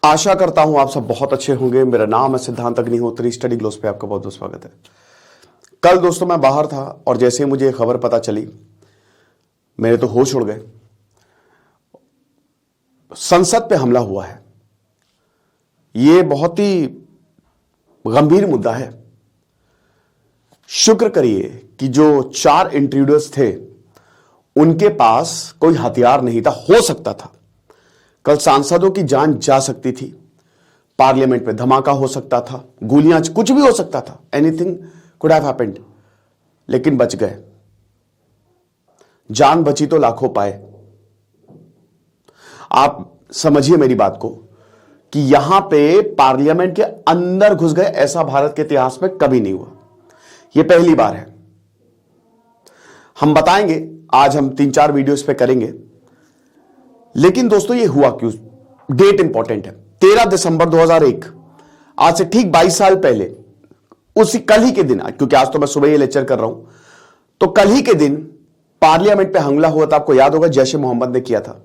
आशा करता हूं आप सब बहुत अच्छे होंगे। मेरा नाम है सिद्धांत अग्निहोत्री। स्टडी ग्लोस पे आपका बहुत बहुत स्वागत है। कल दोस्तों मैं बाहर था और जैसे ही मुझे खबर पता चली मेरे तो होश उड़ गए। संसद पे हमला हुआ है, यह बहुत ही गंभीर मुद्दा है। शुक्र करिए कि जो 4 इंट्रूडर्स थे उनके पास कोई हथियार नहीं था। हो सकता था कल सांसदों की जान जा सकती थी, पार्लियामेंट में धमाका हो सकता था, गोलियां, कुछ भी हो सकता था। एनीथिंग कुड हैव हैपेंड, लेकिन बच गए। जान बची तो लाखों पाए। आप समझिए मेरी बात को कि यहां पे पार्लियामेंट के अंदर घुस गए, ऐसा भारत के इतिहास में कभी नहीं हुआ। यह पहली बार है। हम बताएंगे, आज हम 3-4 वीडियोस पे करेंगे। लेकिन दोस्तों ये हुआ क्यों? डेट इंपॉर्टेंट है। 13 दिसंबर 2001, आज से ठीक 22 साल पहले, उसी कल ही के दिन, क्योंकि आज तो मैं सुबह ये लेक्चर कर रहा हूं, तो कल ही के दिन पार्लियामेंट पे हमला हुआ था। आपको याद होगा जैश-ए मोहम्मद ने किया था,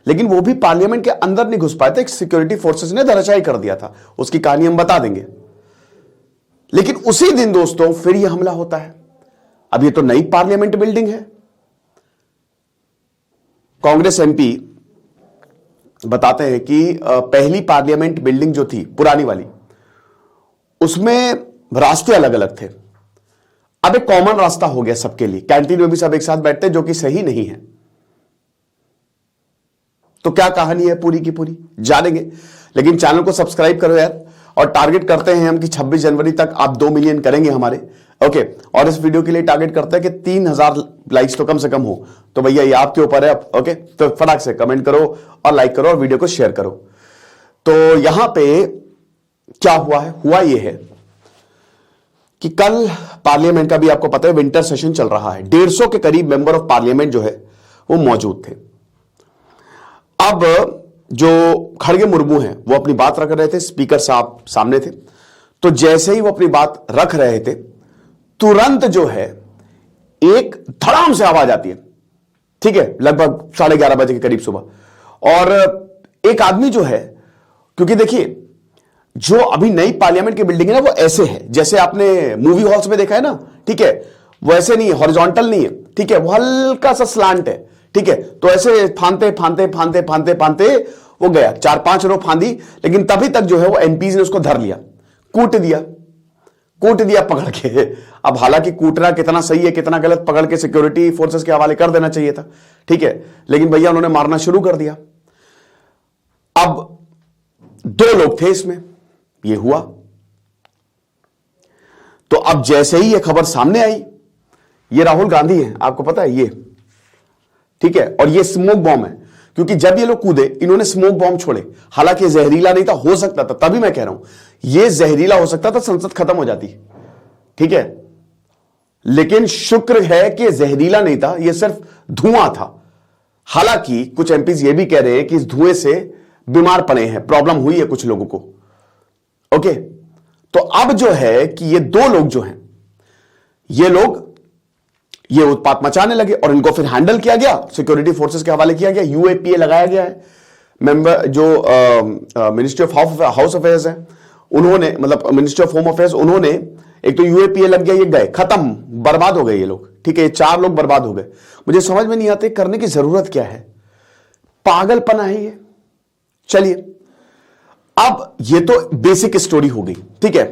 लेकिन वो भी पार्लियामेंट के अंदर नहीं घुस पाए थे। सिक्योरिटी फोर्सेस ने धराशायी कर दिया था। उसकी कहानी हम बता देंगे। लेकिन उसी दिन दोस्तों फिर यह हमला होता है। अब ये तो नई पार्लियामेंट बिल्डिंग है। कांग्रेस एमपी बताते हैं कि पहली पार्लियामेंट बिल्डिंग जो थी पुरानी वाली, उसमें रास्ते अलग अलग थे। अब एक कॉमन रास्ता हो गया सबके लिए। कैंटीन में भी सब एक साथ बैठते हैं, जो कि सही नहीं है। तो क्या कहानी है पूरी की पूरी जानेंगे। लेकिन चैनल को सब्सक्राइब करो यार। और टारगेट करते हैं हम कि 26 जनवरी तक आप 2 मिलियन करेंगे हमारे। ओके, और इस वीडियो के लिए टारगेट करते हैं कि 3000 लाइक्स तो कम से कम हो। तो भैया ये आपके ऊपर है। ओके, तो फटाक से कमेंट करो और लाइक करो और वीडियो को शेयर करो। तो यहां पे क्या हुआ है? हुआ ये है कि कल पार्लियामेंट का भी आपको पता है विंटर सेशन चल रहा है। 150 के करीब मेंबर ऑफ पार्लियामेंट जो है वो मौजूद थे। अब जो खड़गे मुर्मू हैं वो अपनी बात रख रहे थे, स्पीकर साहब सामने थे। तो जैसे ही वो अपनी बात रख रहे थे, तुरंत जो है एक धड़ाम से आवाज आती है। ठीक है, लगभग 11:30 बजे के करीब सुबह। और एक आदमी जो है, क्योंकि देखिए जो अभी नई पार्लियामेंट की बिल्डिंग है ना, वो ऐसे है जैसे आपने मूवी हॉल्स में देखा है ना। ठीक है, वो ऐसे नहीं है, हॉरिजॉन्टल नहीं है। ठीक है, वो हल्का सा स्लांट है। ठीक है, तो ऐसे फांदते फांदते फांदते फांदते फांदते वो गया। 4-5 रो फांदी, लेकिन तभी तक जो है वो एमपीज ने उसको धर लिया, कूट दिया पकड़ के। अब हालांकि कूटना कितना सही है कितना गलत, पकड़ के सिक्योरिटी फोर्सेस के हवाले कर देना चाहिए था। ठीक है, लेकिन भैया उन्होंने मारना शुरू कर दिया। अब 2 लोग थे इसमें, ये हुआ। तो अब जैसे ही ये खबर सामने आई, ये राहुल गांधी हैं, आपको पता है ये। ठीक है, और ये स्मोक बॉम्ब है, क्योंकि जब ये लोग कूदे इन्होंने स्मोक बॉम्ब छोड़े। हालांकि ये जहरीला नहीं था, हो सकता था, तभी मैं कह रहा हूं ये जहरीला हो सकता था, संसद खत्म हो जाती। ठीक है, लेकिन शुक्र है कि जहरीला नहीं था, ये सिर्फ धुआं था। हालांकि कुछ एमपीज ये भी कह रहे हैं कि इस धुएं से बीमार पड़े हैं, प्रॉब्लम हुई है कुछ लोगों को। ओके, तो अब जो है कि ये 2 लोग जो हैं, ये लोग ये उत्पात मचाने लगे और इनको फिर हैंडल किया गया, सिक्योरिटी फोर्सेस के हवाले किया गया। यूएपीए लगाया गया है। मेंबर जो मिनिस्ट्री ऑफ हाउस अफेयर्स है उन्होंने, मतलब मिनिस्ट्री ऑफ होम अफेयर्स, उन्होंने एक तो यूएपीए लग गया, ये गए, खत्म, बर्बाद हो गए ये लोग। ठीक है, ये 4 लोग बर्बाद हो गए। मुझे समझ में नहीं आते करने की जरूरत क्या है, पागलपना है ये। चलिए, अब ये तो बेसिक स्टोरी हो गई। ठीक है,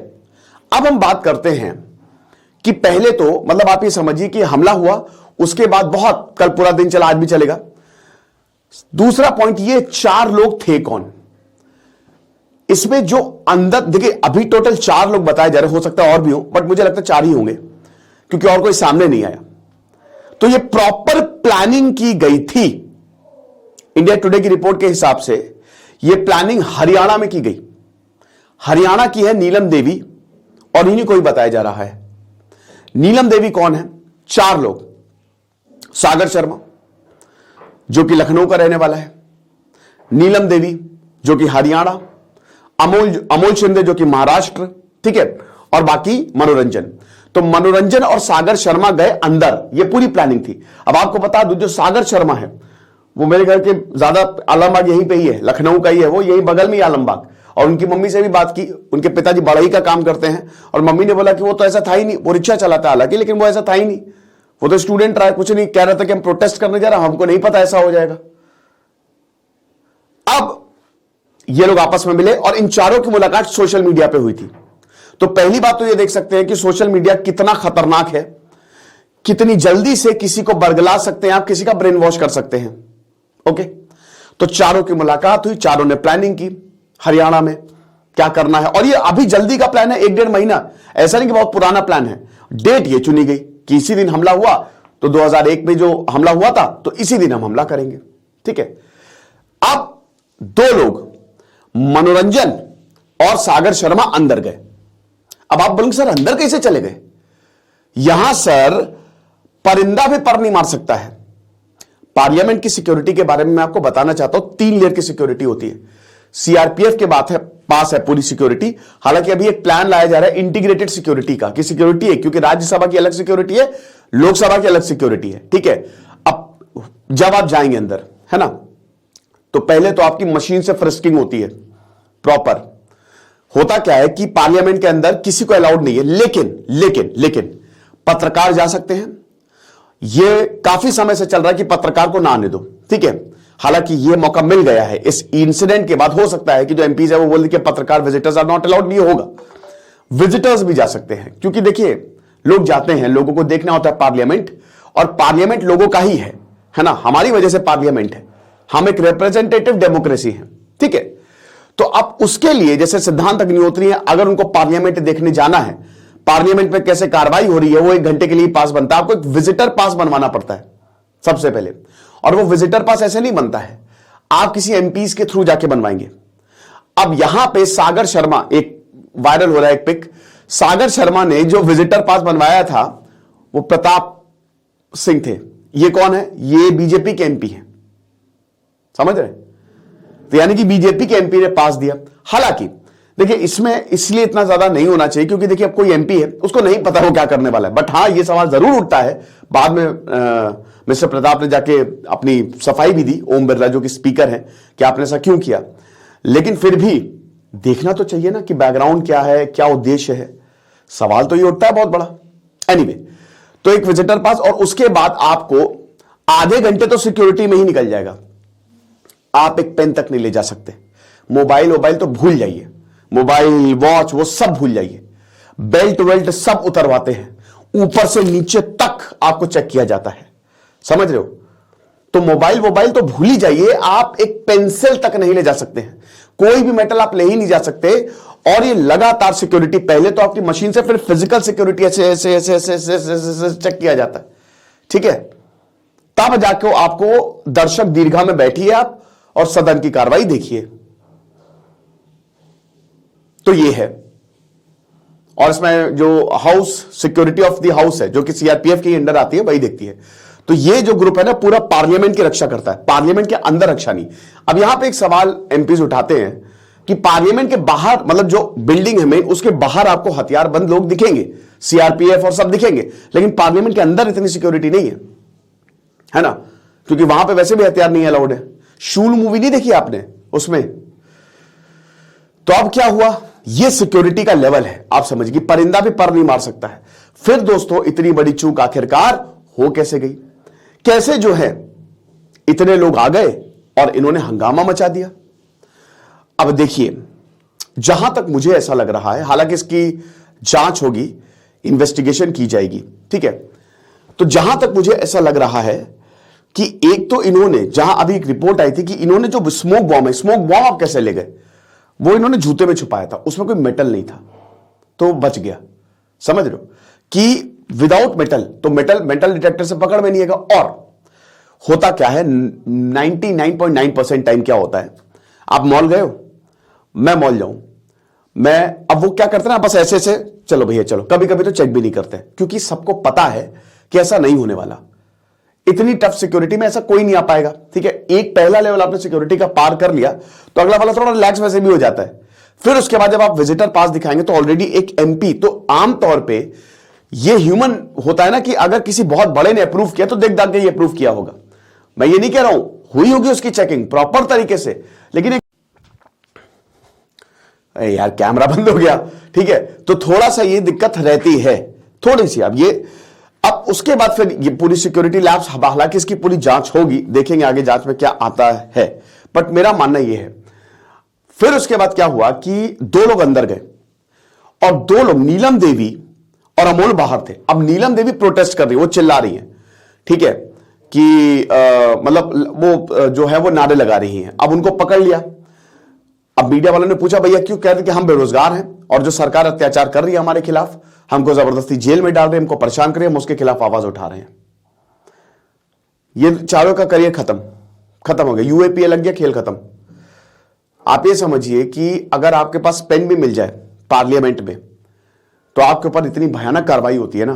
अब हम बात करते हैं कि पहले तो मतलब आप ये समझिए कि हमला हुआ, उसके बाद बहुत, कल पूरा दिन चला, आज भी चलेगा। दूसरा पॉइंट, ये 4 लोग थे कौन? इसमें जो अंदर, देखिए अभी टोटल 4 लोग बताए जा रहे, हो सकता है और भी हो, बट मुझे लगता है 4 ही होंगे, क्योंकि और कोई सामने नहीं आया। तो ये प्रॉपर प्लानिंग की गई थी। इंडिया टुडे की रिपोर्ट के हिसाब से ये प्लानिंग हरियाणा में की गई। हरियाणा की है नीलम देवी, और इन्हीं को ही बताया जा रहा है। नीलम देवी कौन है? 4 लोग, सागर शर्मा जो कि लखनऊ का रहने वाला है, नीलम देवी जो कि हरियाणा, अमोल शिंदे जो कि महाराष्ट्र। ठीक है, और बाकी मनोरंजन। तो मनोरंजन और सागर शर्मा गए अंदर, ये पूरी प्लानिंग थी। अब आपको बता दूं, जो सागर शर्मा है वो मेरे घर के ज्यादा, आलमबाग यहीं पे ही है, लखनऊ का ही है वो, यहीं बगल में ही आलमबाग। और उनकी मम्मी से भी बात की, उनके पिताजी बढ़ई का काम करते हैं और मम्मी ने बोला कि वो तो ऐसा था ही नहीं, वो रिक्शा चलाता हालांकि, लेकिन वो ऐसा था ही नहीं, वो तो स्टूडेंट रहा है, कुछ नहीं, कह रहा था कि हम प्रोटेस्ट करने जा रहे हैं, हमको नहीं पता ऐसा हो जाएगा। अब ये लोग आपस में मिले और इन चारों की मुलाकात सोशल मीडिया पे हुई थी। तो पहली बात तो ये देख सकते हैं कि सोशल मीडिया कितना खतरनाक है, कितनी जल्दी से किसी को बरगला सकते हैं आप, किसी का ब्रेन वॉश कर सकते हैं। ओके, तो चारों की मुलाकात हुई, चारों ने प्लानिंग की हरियाणा में क्या करना है, और ये अभी जल्दी का प्लान है, 1-1.5 महीना, ऐसा नहीं कि बहुत पुराना प्लान है। डेट ये चुनी गई कि इसी दिन हमला हुआ, तो 2001 में जो हमला हुआ था तो इसी दिन हम हमला करेंगे। ठीक है, अब दो लोग मनोरंजन और सागर शर्मा अंदर गए। अब आप बोलेंगे सर अंदर कैसे चले गए? यहां सर परिंदा भी पर नहीं मार सकता है। पार्लियामेंट की सिक्योरिटी के बारे में मैं आपको बताना चाहता हूं, 3 लेयर की सिक्योरिटी होती है। सीआरपीएफ के बात है, पास है पूरी सिक्योरिटी। हालांकि अभी एक प्लान लाया जा रहा है इंटीग्रेटेड सिक्योरिटी का, कि सिक्योरिटी है, क्योंकि राज्यसभा की अलग सिक्योरिटी है, लोकसभा की अलग सिक्योरिटी है। ठीक है, अब जब आप जाएंगे अंदर, है ना, तो पहले तो आपकी मशीन से फ्रिस्किंग होती है प्रॉपर। होता क्या है कि पार्लियामेंट के अंदर किसी को अलाउड नहीं है, लेकिन पत्रकार जा सकते हैं। यह काफी समय से चल रहा है कि पत्रकार को ना आने दो। ठीक है, हालांकि यह मौका मिल गया है इस इंसिडेंट के बाद। हो सकता है कि जो एमपीज है वो बोल दे कि पत्रकार विजिटर्स आर नॉट अलाउड, नहीं होगा, विजिटर्स भी जा सकते हैं। क्योंकि देखिए लोग जाते हैं, लोगों को देखना होता है पार्लियामेंट, और पार्लियामेंट लोगों का ही है ना, हमारी वजह से पार्लियामेंट है, हम एक रिप्रेजेंटेटिव डेमोक्रेसी है। ठीक है, तो अब उसके लिए जैसे सिद्धांत अग्निहोत्री है, अगर उनको पार्लियामेंट देखने जाना है, पार्लियामेंट में कैसे कार्रवाई हो रही है, वो 1 घंटे के लिए पास बनता है, आपको एक विजिटर पास बनवाना पड़ता है सबसे पहले। और वो विजिटर पास ऐसे नहीं बनता है, आप किसी एमपीज के थ्रू जाके बनवाएंगे। अब यहां पे सागर शर्मा, एक वायरल हो रहा है एक पिक, सागर शर्मा ने जो विजिटर पास बनवाया था वो प्रताप सिंह थे। ये कौन है? ये बीजेपी के एमपी हैं, समझ रहे? तो यानी कि बीजेपी के एमपी ने पास दिया। हालांकि देखिए इसमें इसलिए इतना ज्यादा नहीं होना चाहिए क्योंकि देखिए अब कोई एमपी है, उसको नहीं पता वो क्या करने वाला है। बट हां, ये सवाल जरूर उठता है। बाद में मिस्टर प्रताप ने जाके अपनी सफाई भी दी, ओम बिरला जो कि स्पीकर हैं, कि आपने ऐसा क्यों किया। लेकिन फिर भी देखना तो चाहिए ना कि बैकग्राउंड क्या है, क्या उद्देश्य है। सवाल तो ये उठता है बहुत बड़ा। एनीवे, तो एक विजिटर पास, और उसके बाद आपको आधे घंटे तो सिक्योरिटी में ही निकल जाएगा। आप एक पेन तक नहीं ले जा सकते, मोबाइल तो भूल जाइए, मोबाइल वॉच वो सब भूल जाइए, बेल्ट वेल्ट सब उतरवाते हैं, ऊपर से नीचे तक आपको चेक किया जाता है, समझ रहे हो? तो मोबाइल तो भूल ही जाइए, आप एक पेंसिल तक नहीं ले जा सकते हैं, कोई भी मेटल आप ले ही नहीं जा सकते। और ये लगातार सिक्योरिटी, पहले तो आपकी मशीन से, फिर फिजिकल सिक्योरिटी ऐसे ऐसे ऐसे ऐसे ऐसे ऐसे चेक किया जाता है। ठीक है, तब जाके आपको दर्शक दीर्घा में बैठिए आप और सदन की कार्रवाई देखिए। तो ये है, और इसमें जो house security of the house है जो कि सीआरपीएफ के अंडर आती है, वही देखती है। तो ये जो ग्रुप है ना, पूरा पार्लियामेंट की रक्षा करता है, पार्लियामेंट के अंदर रक्षा नहीं। अब यहां पे एक सवाल एमपीज उठाते हैं कि पार्लियामेंट के बाहर, मतलब जो बिल्डिंग है मेन, उसके बाहर आपको हथियारबंद लोग दिखेंगे, सीआरपीएफ और सब दिखेंगे, लेकिन पार्लियामेंट के अंदर इतनी सिक्योरिटी नहीं है ना, क्योंकि वहां पे वैसे भी हथियार नहीं अलाउड है। शूल मूवी नहीं देखी आपने उसमें? तो अब क्या हुआ, ये सिक्योरिटी का लेवल है, आप समझिए, परिंदा भी पर नहीं मार सकता है। फिर दोस्तों इतनी बड़ी चूक आखिरकार हो कैसे गई? कैसे जो है इतने लोग आ गए और इन्होंने हंगामा मचा दिया। अब देखिए, जहां तक मुझे ऐसा लग रहा है, हालांकि इसकी जांच होगी, इन्वेस्टिगेशन की जाएगी, ठीक है, तो जहां तक मुझे ऐसा लग रहा है कि एक तो इन्होंने, जहां अभी एक रिपोर्ट आई थी कि इन्होंने जो स्मोक बॉम्ब है, स्मोक बॉम्ब आप कैसे ले गए, वो इन्होंने जूते में छुपाया था, उसमें कोई मेटल नहीं था तो बच गया। समझ रहे हो कि विदाउट मेटल तो मेटल डिटेक्टर से पकड़ में नहीं आएगा। और होता क्या है, 99.9% टाइम क्या होता है, आप मॉल गए हो, मैं मॉल जाऊं, मैं, अब वो क्या करते हैं ना, बस ऐसे ऐसे चलो भैया चलो, कभी कभी तो चेक भी नहीं करते क्योंकि सबको पता है कि ऐसा नहीं होने वाला। इतनी टफ सिक्योरिटी में ऐसा कोई नहीं आ पाएगा। ठीक है, एक पहला लेवल आपने सिक्योरिटी का पार कर लिया तो अगला वाला थोड़ा रिलैक्स वैसे भी हो जाता है। फिर उसके बाद जब आप विजिटर पास दिखाएंगे तो ऑलरेडी एक एमपी, तो आमतौर पे ये ह्यूमन होता है ना कि अगर किसी बहुत बड़े ने अप्रूव किया तो देख दाग के ये अप्रूव किया होगा। मैं ये नहीं कह रहा हूं, हुई होगी उसकी चेकिंग प्रॉपर तरीके से, लेकिन अरे यार कैमरा बंद हो गया, ठीक है। तो थोड़ा सा ये दिक्कत रहती है थोड़ी सी। अब उसके बाद फिर ये पूरी सिक्योरिटी लैब्स, हालांकि इसकी पूरी जांच होगी, देखेंगे आगे जांच में क्या आता है, बट मेरा मानना ये है। फिर उसके बाद क्या हुआ कि 2 लोग अंदर गए और 2 लोग, नीलम देवी और अमोल बाहर थे। अब नीलम देवी प्रोटेस्ट कर रही है, वो चिल्ला रही है, ठीक है, कि मतलब वो जो है वो नारे लगा रही हैं। अब उनको पकड़ लिया। अब मीडिया वालों ने पूछा भैया क्यों? कह रहे कि हम बेरोजगार हैं और जो सरकार अत्याचार कर रही है हमारे खिलाफ, हमको जबरदस्ती जेल में डाल रहे हैं, हमको परेशान कर रहे हैं, हम उसके खिलाफ आवाज उठा रहे हैं। ये चारों का करियर खत्म हो गया। यूएपीए लग गया, खेल खत्म। आप ये समझिए कि अगर आपके पास पेन भी मिल जाए पार्लियामेंट में तो आपके ऊपर इतनी भयानक कार्रवाई होती है ना,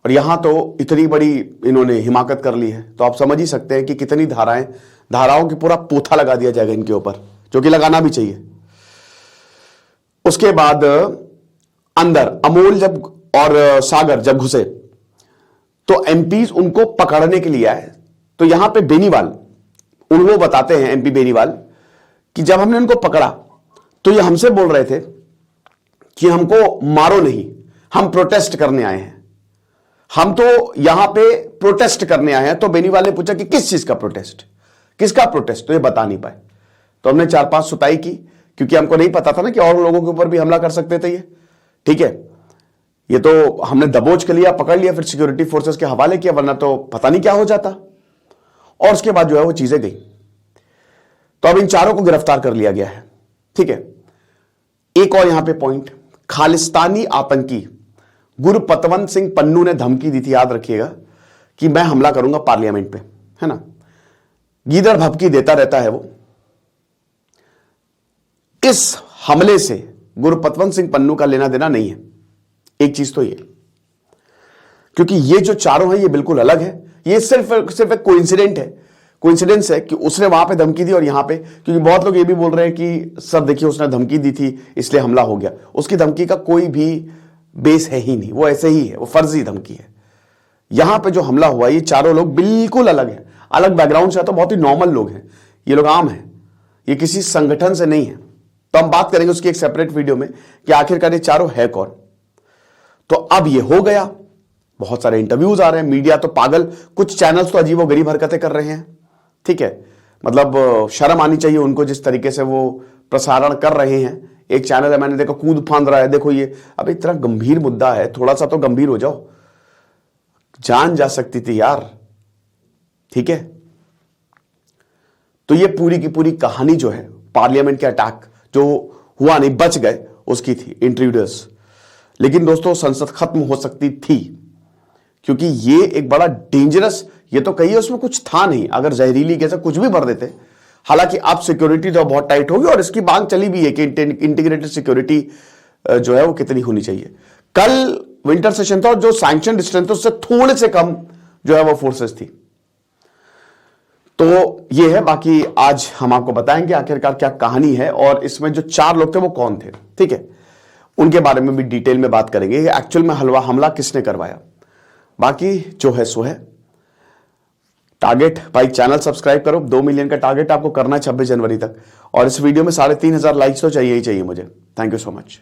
और यहां तो इतनी बड़ी इन्होंने हिमाकत कर ली है, तो आप समझ ही सकते हैं कि कितनी धाराओं की पूरा पोथा लगा दिया जाएगा इनके ऊपर, जो कि लगाना भी चाहिए। उसके बाद अंदर अमोल जब और सागर जब घुसे तो एमपीज उनको पकड़ने के लिए आए। तो यहां पे बेनीवाल, उनको बताते हैं एमपी बेनीवाल कि जब हमने उनको पकड़ा तो ये हमसे बोल रहे थे कि हमको मारो नहीं, हम प्रोटेस्ट करने आए हैं, हम तो यहां पे प्रोटेस्ट करने आए हैं। तो बेनीवाल ने पूछा कि किस चीज का प्रोटेस्ट, किसका प्रोटेस्ट? तो ये बता नहीं पाए। तो हमने 4-5 सुताई की, क्योंकि हमको नहीं पता था ना कि और लोगों के ऊपर भी हमला कर सकते थे ये, ठीक है। ये तो हमने दबोच के लिया, पकड़ लिया, फिर सिक्योरिटी फोर्सेस के हवाले किया, वरना तो पता नहीं क्या हो जाता। और उसके बाद जो है वो चीजें गई। तो अब इन चारों को गिरफ्तार कर लिया गया है, ठीक है। एक और यहां पे पॉइंट, खालिस्तानी आतंकी गुरपतवंत सिंह पन्नू ने धमकी दी थी, याद रखिएगा, कि मैं हमला करूंगा पार्लियामेंट पे, है ना। गीदड़ भभकी देता रहता है वो। इस हमले से गुरपतवंत सिंह पन्नू का लेना देना नहीं है, एक चीज तो ये, क्योंकि ये जो चारों हैं ये बिल्कुल अलग है। ये सिर्फ एक कोइंसिडेंस है कि उसने वहां पे धमकी दी और यहां पे, क्योंकि बहुत लोग ये भी बोल रहे हैं कि सर देखिए उसने धमकी दी थी इसलिए हमला हो गया। उसकी धमकी का कोई भी बेस है ही नहीं, वो ऐसे ही है, वो फर्जी धमकी है। यहां पे जो हमला हुआ, ये चारों लोग बिल्कुल अलग हैं, अलग बैकग्राउंड से है, तो बहुत ही नॉर्मल लोग हैं, ये लोग आम हैं, ये किसी संगठन से नहीं है। तो हम बात करेंगे उसकी एक सेपरेट वीडियो में कि आखिरकार ये चारों है कौन। तो अब ये हो गया, बहुत सारे इंटरव्यूज आ रहे हैं, मीडिया तो पागल, कुछ चैनल्स तो अजीबोगरीब हरकतें कर रहे हैं, ठीक है। मतलब शर्म आनी चाहिए उनको जिस तरीके से वो प्रसारण कर रहे हैं। एक चैनल है, मैंने देखा, कूद फांद रहा है, देखो ये। अब इतना गंभीर मुद्दा है, थोड़ा सा तो गंभीर हो जाओ, जान जा सकती थी यार, ठीक है। तो ये पूरी की पूरी कहानी जो है पार्लियामेंट के अटैक जो हुआ नहीं, बच गए, उसकी थी इंट्रूडर्स। लेकिन दोस्तों संसद खत्म हो सकती थी, क्योंकि ये एक बड़ा डेंजरस, ये तो कहिए उसमें कुछ था नहीं, अगर जहरीली गैस कुछ भी भर देते। हालांकि अब सिक्योरिटी तो बहुत टाइट होगी और इसकी मांग चली भी है कि इंटीग्रेटेड सिक्योरिटी जो है वो कितनी होनी चाहिए। कल विंटर सेशन था और जो सैंक्शन स्ट्रेंथ उससे थोड़े से कम जो है वो फोर्सेस थी। तो ये है, बाकी आज हम आपको बताएंगे आखिरकार क्या कहानी है और इसमें जो 4 लोग थे वो कौन थे, ठीक है। उनके बारे में भी डिटेल में बात करेंगे, एक्चुअल में हमला किसने करवाया। बाकी जो है सो है। टारगेट भाई, चैनल सब्सक्राइब करो, 2 मिलियन का टारगेट आपको करना है 26 जनवरी तक, और इस वीडियो में 3500 लाइक्स तो चाहिए ही चाहिए मुझे। Thank you so much.